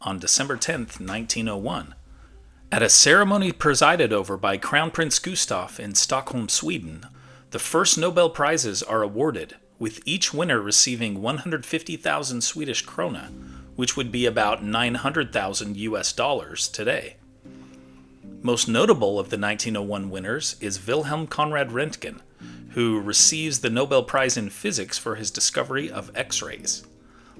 on December 10th, 1901. At a ceremony presided over by Crown Prince Gustaf in Stockholm, Sweden, the first Nobel Prizes are awarded, with each winner receiving 150,000 Swedish krona, which would be about 900,000 US dollars today. Most notable of the 1901 winners is Wilhelm Conrad Röntgen, who receives the Nobel Prize in Physics for his discovery of X-rays.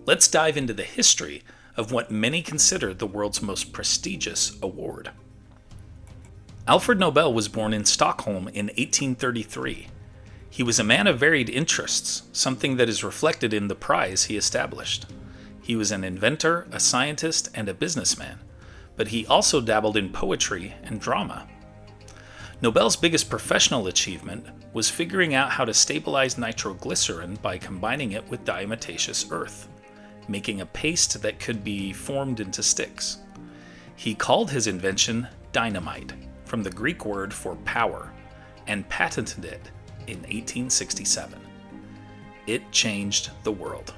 Let's dive into the history of what many consider the world's most prestigious award. Alfred Nobel was born in Stockholm in 1833. He was a man of varied interests, something that is reflected in the prize he established. He was an inventor, a scientist, and a businessman, but he also dabbled in poetry and drama. Nobel's biggest professional achievement was figuring out how to stabilize nitroglycerin by combining it with diatomaceous earth, making a paste that could be formed into sticks. He called his invention dynamite, from the Greek word for power, and patented it in 1867. It changed the world.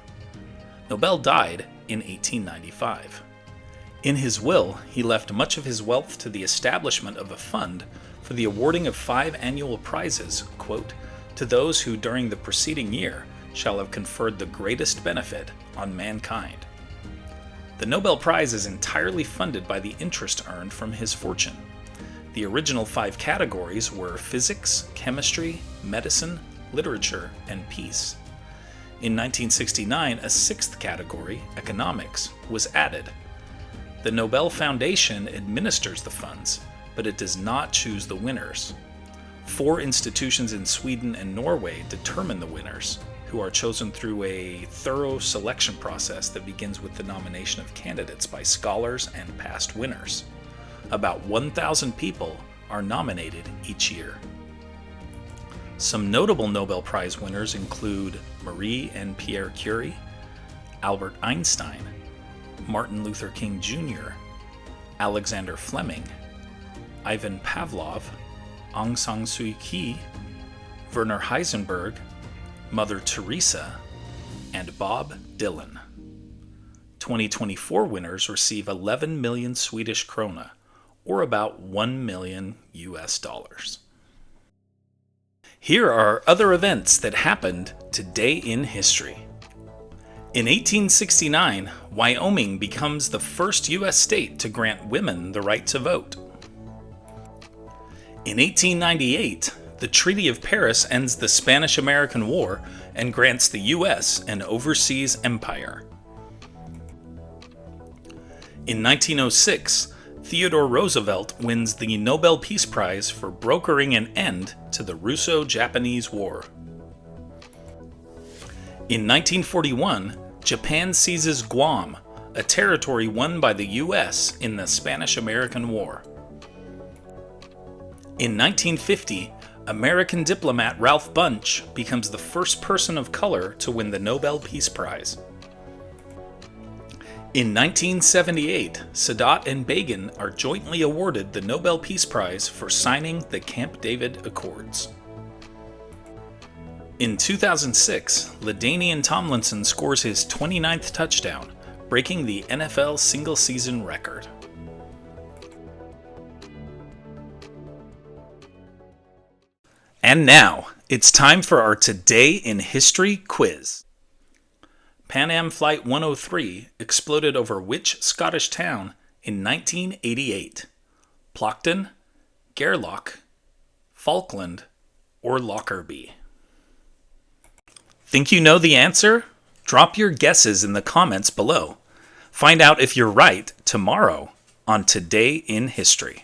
Nobel died in 1895. In his will, he left much of his wealth to the establishment of a fund for the awarding of 5 annual prizes, quote, to those who during the preceding year shall have conferred the greatest benefit on mankind. The Nobel Prize is entirely funded by the interest earned from his fortune. The original 5 categories were physics, chemistry, medicine, literature, and peace. In 1969, a 6th category, economics, was added. The Nobel Foundation administers the funds, but it does not choose the winners. 4 institutions in Sweden and Norway determine the winners, who are chosen through a thorough selection process that begins with the nomination of candidates by scholars and past winners. About 1,000 people are nominated each year. Some notable Nobel Prize winners include Marie and Pierre Curie, Albert Einstein, Martin Luther King Jr., Alexander Fleming, Ivan Pavlov, Aung San Suu Kyi, Werner Heisenberg, Mother Teresa, and Bob Dylan. 2024 winners receive 11 million Swedish krona, or about 1 million US dollars. Here are other events that happened today in history. In 1869, Wyoming becomes the first U.S. state to grant women the right to vote. In 1898, the Treaty of Paris ends the Spanish-American War and grants the U.S. an overseas empire. In 1906, Theodore Roosevelt wins the Nobel Peace Prize for brokering an end to the Russo-Japanese War. In 1941, Japan seizes Guam, a territory won by the U.S. in the Spanish-American War. In 1950, American diplomat Ralph Bunche becomes the first person of color to win the Nobel Peace Prize. In 1978, Sadat and Begin are jointly awarded the Nobel Peace Prize for signing the Camp David Accords. In 2006, LaDainian Tomlinson scores his 29th touchdown, breaking the NFL single-season record. And now, it's time for our Today in History quiz. Pan Am Flight 103 exploded over which Scottish town in 1988? Plockton, Gairloch, Falkland, or Lockerbie? Think you know the answer? Drop your guesses in the comments below. Find out if you're right tomorrow on Today in History.